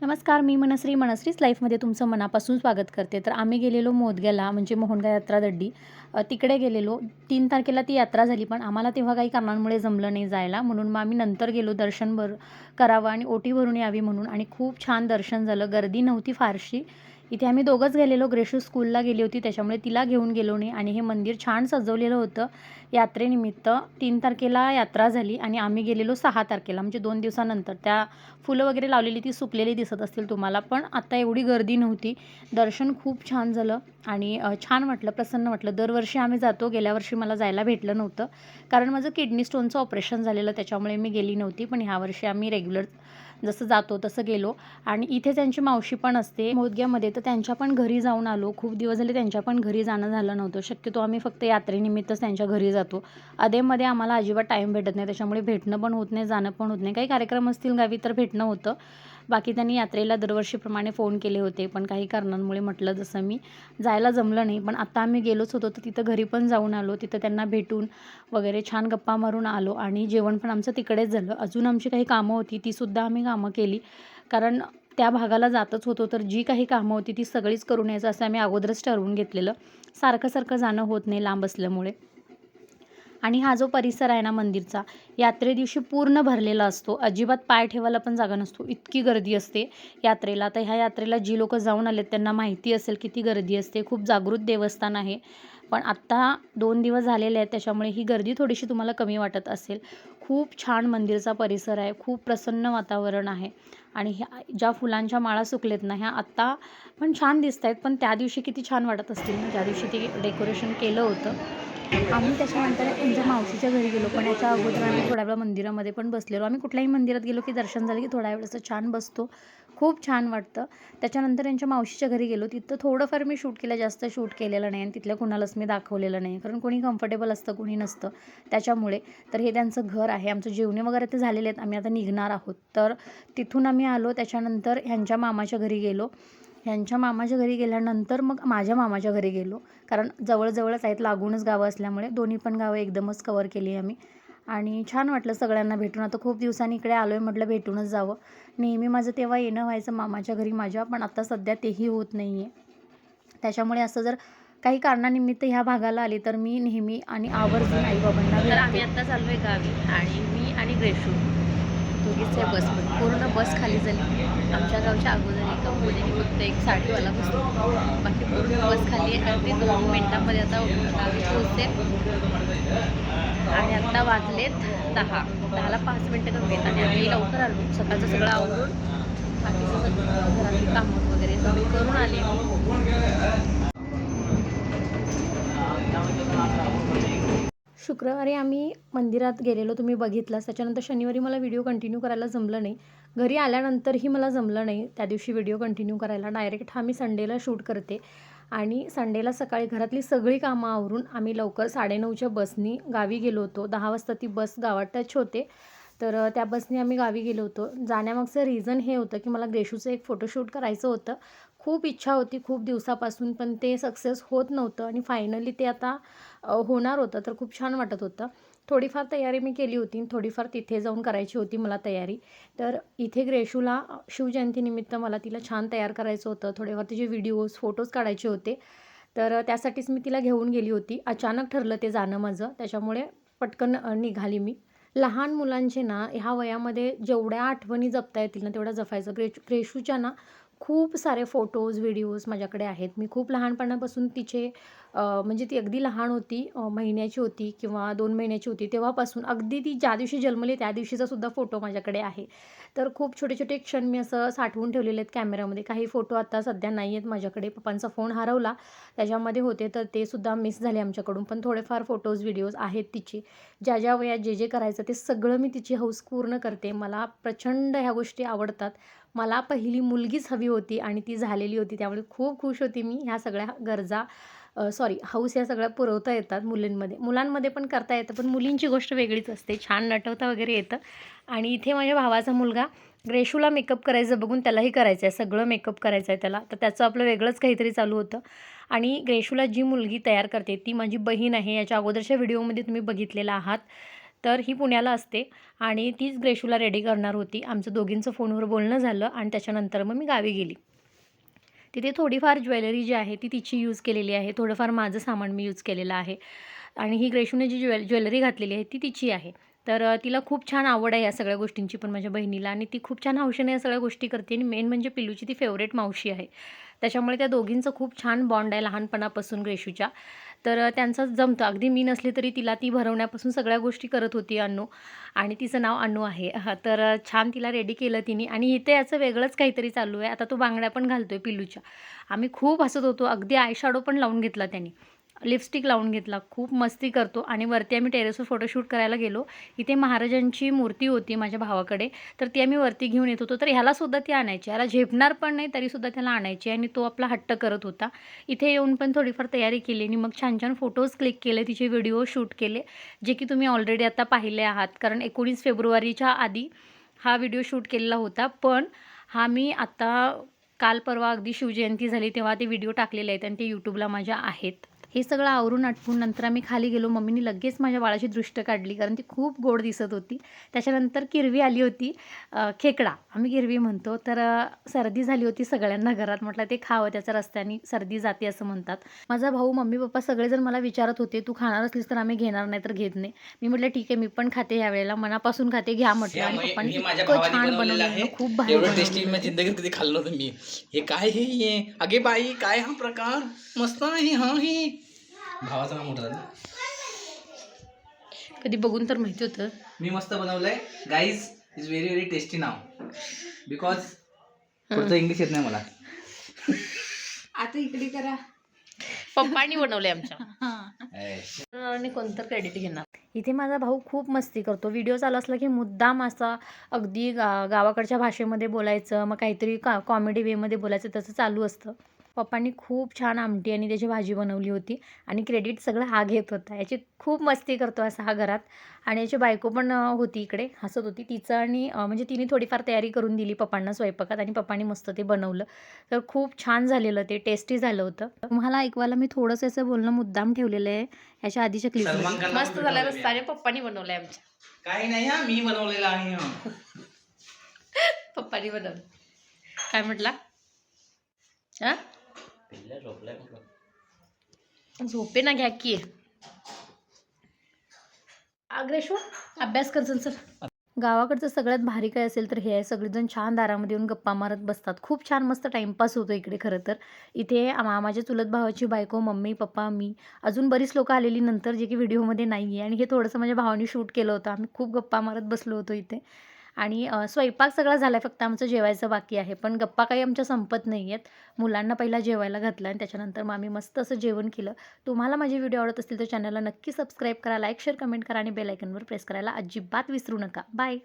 नमस्कार, मी मनश्री. मनश्रीच लाईफमध्ये तुमचं मनापासून स्वागत करते. तर आम्ही गेलेलो मोदग्याला, म्हणजे मोहनगाव यात्रा दड्डी. तिकडे गेलेलो. 3 तारखेला ती यात्रा झाली, पण आम्हाला तेव्हा काही कारणांमुळे जमलं नाही जायला. म्हणून मग आम्ही नंतर गेलो दर्शन करावं आणि ओटी भरून यावी म्हणून. आणि खूप छान दर्शन झालं. गर्दी नव्हती फारशी. इथे आम्ही दोघंच गेलेलो. ग्रेशू स्कूलला गेली होती, त्याच्यामुळे तिला घेऊन गेलो नाही. आणि हे मंदिर छान सजवलेलं होतं यात्रेनिमित्त. 3 तारखेला यात्रा झाली आणि आम्ही गेलेलो 6 तारखेला, म्हणजे 2 दिवसानंतर. त्या फुलं वगैरे लावलेली ती सुकलेली दिसत असतील तुम्हाला, पण आता एवढी गर्दी नव्हती. दर्शन खूप छान झालं आणि छान वाटलं, प्रसन्न वाटलं. दरवर्षी आम्ही जातो. गेल्या वर्षी मला जायला भेटलं नव्हतं, कारण माझं किडनी स्टोनचं ऑपरेशन झालेलं, त्याच्यामुळे मी गेली नव्हती. पण ह्यावर्षी आम्ही रेग्युलर जसं जातो तसं गेलो. आणि इथे त्यांची मावशी पण असते मोदग्यामध्ये, तर त्यांच्या पण घरी जाऊन आलो. खूप दिवस झाले त्यांच्या पण घरी जाणं झालं नव्हतं. शक्यतो आम्ही फक्त यात्रेनिमित्तच त्यांच्या घरी जातो. अधेमध्ये आम्हाला अजिबात टाईम भेटत नाही, त्याच्यामुळे भेटणं पण होत नाही, जाणं पण होत नाही. काही कार्यक्रम असतील गावी तर भेटणं होतं. बाकी त्यांनी यात्रेला दरवर्षीप्रमाणे फोन केले होते, पण काही कारणांमुळे म्हटलं जसं मी जायला जमलं नाही. पण आता आम्ही गेलोच होतो, तर तिथं घरी पण जाऊन आलो. तिथं त्यांना भेटून वगैरे छान गप्पा मारून आलो आणि जेवण पण आमचं तिकडेच झालं. अजून आमची काही कामं होती, तीसुद्धा आम्ही कामं केली, कारण त्या भागाला जातच होतो. तर जी काही कामं होती ती सगळीच करून यायचं असं आम्ही अगोदरच ठरवून घेतलेलं. सारखं जाणं होत नाही लांब असल्यामुळे. आणि हा जो परिसर आहे ना मंदिरचा, यात्रे दिवशी पूर्ण भरलेला असतो. अजिबात पाय ठेवायला पण जागा नसतो, इतकी गर्दी असते यात्रेला. तर ह्या यात्रेला जी लोकं जाऊन आलेत त्यांना माहिती असेल किती गर्दी असते. खूप जागृत देवस्थान आहे. पण आत्ता 2 दिवस झालेले आहेत, त्याच्यामुळे ही गर्दी थोडीशी तुम्हाला कमी वाटत असेल. खूप छान मंदिरचा परिसर आहे, खूप प्रसन्न वातावरण आहे. आणि ह्या ज्या फुलांच्या माळा सुकलेत ना, ह्या आत्ता पण छान दिसत आहेत, पण त्या दिवशी किती छान वाटत असतील ना, ज्या दिवशी ते डेकोरेशन केलं होतं. आम्ही त्याच्यानंतर त्यांच्या मावशीच्या घरी गेलो, पण याच्या अगोदर आम्ही थोड्या वेळा मंदिरामध्ये पण बसलेलो. आम्ही कुठल्याही मंदिरात गेलो की दर्शन झालं की थोड्या वेळ असं छान बसतो, खूप छान वाटतं. त्याच्यानंतर यांच्या मावशीच्या घरी गेलो, तिथं थोडंफार मी शूट केलं, जास्त शूट केलेलं नाही आणि तिथल्या कुणालाच मी दाखवलेलं नाही, कारण कोणी कम्फर्टेबल असतं, कोणी नसतं, त्याच्यामुळे. तर हे त्यांचं घर आहे. आमचं जेवणे वगैरे ते झालेले आहेत, आम्ही आता निघणार आहोत. तर तिथून आम्ही आलो. त्याच्यानंतर ह्यांच्या मामाच्या घरी गेलो. ह्यांच्या मामाच्या घरी गेल्यानंतर मग माझ्या मामाच्या घरी गेलो, कारण जवळजवळच आहेत, लागूनच गावं असल्यामुळे दोन्ही पण गावं एकदमच कवर केली आम्ही. आणि छान वाटलं सगळ्यांना भेटून. आता खूप दिवसांनी इकडे आलो आहे, म्हटलं भेटूनच जावं. नेहमी माझं तेव्हा येणं व्हायचं मामाच्या घरी माझ्या, पण आता सध्या तेही होत नाही आहे. त्याच्यामुळे असं जर काही कारणानिमित्त ह्या भागाला आली तर मी नेहमी आणि आवर्जून आईबाबांना तर भेटते. आम्ही आता चाललोय गावी आणि मी आणि ग्रेशू दोघीच आहे बसमध्ये. पूर्ण बस खाली झाली. आमच्या गावच्या अगोदर एका मुलीने फक्त एक साडीवाला बसतो, बाकी पूर्ण बस खाली आहे आणि ते 2 मिनिटांमध्ये आता गावी पोहोचेल. आणि आत्ता वाजलेत 10ला 5 मिनटं कमी आहेत आणि आम्ही लवकर आलो. सकाळचं सगळं आवरून बाकीचं सगळं घरातली कामं वगैरे सगळी करून आले. शुक्रवारी आम्ही मंदिरात गेलेलो, तुम्ही बघितलंच. त्याच्यानंतर शनिवारी मला व्हिडिओ कंटिन्यू करायला जमलं नाही. घरी आल्यानंतरही मला जमलं नाही त्या दिवशी व्हिडिओ कंटिन्यू करायला. डायरेक्ट हा मी संडेला शूट करते आणि संडेला सकाळी घरातली सगळी कामं आवरून आम्ही लवकर 9:30च्या बसनी गावी गेलो होतो. 10 वाजता ती बस गावात टच होते. तर त्या बसने आम्ही गावी गेलो होतो. जाण्यामागचं रिझन हे होतं की मला ग्रेशूचं एक फोटोशूट करायचं होतं. खूप इच्छा होती खूप दिवसापासून, पण ते सक्सेस होत नव्हतं आणि फायनली ते आता होणार होतं. तर खूप छान वाटत होतं. थोडीफार तयारी मी केली होती, थोडीफार तिथे जाऊन करायची होती मला तयारी. तर इथे ग्रेशूला शिवजयंतीनिमित्त मला तिला छान तयार करायचं होतं. थोडेफार तिचे व्हिडिओज, फोटोज काढायचे होते. तर त्यासाठीच मी तिला घेऊन गेली होती. अचानक ठरलं ते जाणं माझं, त्याच्यामुळे पटकन निघाली मी. लहान मुलांचे ना ह्या वयामध्ये जेवढ्या आठवणी जपता येतील ना तेवढ्या जपायचं. ग्रेशूच्या ना खूप सारे फोटोज, व्हिडिओज माझ्याकडे आहेत. मी खूप लहानपणापासून तिचे म्हणजे ती अगदी लहान होती, महिन्याची होती किंवा 2 महिन्याची होती तेव्हापासून अगदी ती ज्या दिवशी जन्मली त्या दिवशीचा सुद्धा फोटो माझ्याकडे आहे. तर खूप छोटे-छोटे क्षण मी असं साठवून ठेवलेले आहेत कॅमेरामध्ये. काही फोटो आता सध्या नाही आहेत माझ्याकडे. पप्पांचा फोन हरवला, त्याच्यामध्ये होते, तर ते सुद्धा मिस झाले आमच्याकडून. पण थोडेफार फोटोज, व्हिडिओज आहेत तिचे. ज्या वयात जे करायचं ते सगळं मी तिची हौस पूर्ण करते. मला प्रचंड ह्या गोष्टी आवडतात. मला पहिली मुलगीच हवी होती आणि ती झालेली होती. त्यामुळे खूप खुश होती मी. ह्या सगळ्या गरजा हौस ह्या सगळ्या पुरवता येतात मुलींमध्ये. मुलांमध्ये पण करता येतं, पण मुलींची गोष्ट वेगळीच असते. छान नटवता वगैरे येतं. आणि इथे माझ्या भावाचा मुलगा ग्रेशूला मेकअप करायचं बघून त्यालाही करायचं आहे. सगळं मेकअप करायचं आहे त्याला. तर त्याचं आपलं वेगळंच काहीतरी चालू होतं. आणि ग्रेशूला जी मुलगी तयार करते ती माझी बहीण आहे. याच्या अगोदरच्या व्हिडिओमध्ये तुम्ही बघितलेला आहात. तर ही पुण्याला असते आणि तीच ग्रेशूला रेडी करणार होती. आमचं दोघींचं फोनवर बोलणं झालं आणि त्याच्यानंतर मग मी गावी गेली. तिथे थोडीफार ज्वेलरी जी आहे ती तिची यूज केलेली आहे, थोडंफार माझं सामान मी यूज केलेलं आहे आणि ही ग्रेशूने जी ज्वेलरी घातलेली आहे ती तिची आहे. तर तिला खूप छान आवड आहे या सगळ्या गोष्टींची पण माझ्या बहिणीला आणि ती खूप छान हौशेने या सगळ्या गोष्टी करते आणि मेन म्हणजे पिल्लूची ती फेवरेट मावशी आहे. त्याच्यामुळे त्या दोघींचं खूप छान बॉन्ड आहे लहानपणापासून ग्रेशूच्या. तर त्यांचं जमतं. अगदी मी नसली तरी तिला ती भरवण्यापासून सगळ्या गोष्टी करत होती अनू आणि तिचं नाव अनू आहे. तर छान तिला रेडी केलं तिने आणि इथे याचं वेगळंच काहीतरी चालू आहे. आता तो बांगड्या पण घालतोय पिल्लूच्या. आम्ही खूप हसत होतो. अगदी आय शॅडो पण लावून घेतला त्याने. लिपस्टिक लावून घेतला. खूप मस्ती करतो आणि वरती आम्ही टेरेसवर फोटोशूट करायला गेलो. इथे महाराजांची मूर्ती होती माझ्या भावाकडे, तर ती आम्ही वरती घेऊन येत होतो. तर ह्यालासुद्धा ती आणायची. ह्याला झेपणार पण नाही तरीसुद्धा त्याला आणायची आणि तो आपला हट्ट करत होता. इथे येऊन पण थोडीफार तयारी केली आणि मग छान छान फोटोज क्लिक केले, तिचे व्हिडिओ शूट केले, जे की तुम्ही ऑलरेडी आता पाहिले आहात. कारण 19 फेब्रुवारीच्या आधी हा व्हिडिओ शूट केलेला होता. पण हा मी आता काल परवा अगदी शिवजयंती झाली तेव्हा ते व्हिडिओ टाकलेले आहेत आणि ते यूट्यूबला माझ्या आहेत. हे सगळं आवरून आटपून नंतर आम्ही खाली गेलो. मम्मीने लगेच माझ्या बाळाची दृष्ट काढली कारण ती खूप गोड दिसत होती. त्याच्यानंतर किरवी आली होती, खेकडा आम्ही किरवी म्हणतो. तर सर्दी झाली होती सगळ्यांना घरात. म्हटलं ते खावं, त्याच्या रस्त्याने सर्दी जाते असं म्हणतात. माझा भाऊ, मम्मी, पप्पा सगळेजण मला विचारत होते, तू खाणार असलीस तर आम्ही घेणार, नाही तर घेत नाही. मी म्हटलं ठीक आहे, मी पण खाते यावेळेला, मनापासून खाते, घ्या म्हटलं. आणि पप्पांनी इतकं छान बनवलेलं, खूप भारी एवढं टेस्टी बनवलेलं. मी जिंदगीत कधी खाल्लं नव्हतं मी. हे काय हे अगे बाई, काय हा प्रकार मस्त आहे हा. हे भावाचं नाव मोठं झालं. कधी बघून तर माहिती होतं. मी मस्त बनवलंय guys. Is very very tasty now because पुढचं इंग्लिश येत नाही मला. आता इकडे करा. पप्पांनी बनवले आमच्या. ऐश. आणि कोणतं क्रेडिट घेणार. इथे माझा भाऊ खूप मस्ती करतो. व्हिडिओ चालू असला की मुद्दाम असा अगदी गावाकडच्या भाषेमध्ये बोलायचं, मग काहीतरी कॉमेडी वेमध्ये बोलायचं, त्याचं चालू असतं. पप्पांनी खूप छान आमटी आणि त्याची भाजी बनवली होती आणि क्रेडिट सगळं हा घेत होता. याची खूप मस्ती करतो असा हा घरात. आणि याची बायको पण होती इकडे, हसत होती. तिचं आणि म्हणजे तिने थोडीफार तयारी करून दिली पप्पांना स्वयंपाकात आणि पप्पांनी मस्त ते बनवलं. तर खूप छान झालेलं, ते टेस्टी झालं होतं. तुम्हाला ऐकवायला मी थोडंसं असं बोलणं मुद्दाम ठेवलेलं आहे याच्या आधीच्या सलमान क्लिपमध्ये. खानला मस्त पण झाला बनवलंय. रस्ता आणि पप्पांनी बनवलंय आमच्या. काही नाही हा, मी बनवलेलं आहे हा. पप्पांनी बनवलं. काय म्हटला? हा, झोपे ना, घ्या की. अग्रेश्वर अभ्यास कर, चल. गावाकडचं सगळ्यात भारी काय असेल तर हे आहे, सगळेजण छान दारामध्ये येऊन गप्पा मारत बसतात. खूप छान मस्त टाईमपास होतो इकडे खरं तर. इथे माझ्या चुलत भावाची बायको, मम्मी, पप्पा, मी, अजून बरीच लोकं आलेली नंतर, जे की व्हिडिओमध्ये नाही आहे. आणि हे थोडंसं माझ्या भावाने शूट केलं होतं. आम्ही खूप गप्पा मारत बसलो होतो इथे. आणि स्वयंपाक सगळा झाला आहे, फक्त आमचं जेवायचं बाकी आहे. पण गप्पा काही आमच्या संपत नाही आहेत. मुलांना पहिला जेवायला घातलं आणि त्याच्यानंतर मग आम्ही मस्त असं जेवण केलं. तुम्हाला माझे व्हिडिओ आवडत असतील तर चॅनलला नक्की सबस्क्राईब करा, लाईक, शेअर, कमेंट करा आणि बेल आयकॉनवर प्रेस करायला अजिबात विसरू नका. बाय.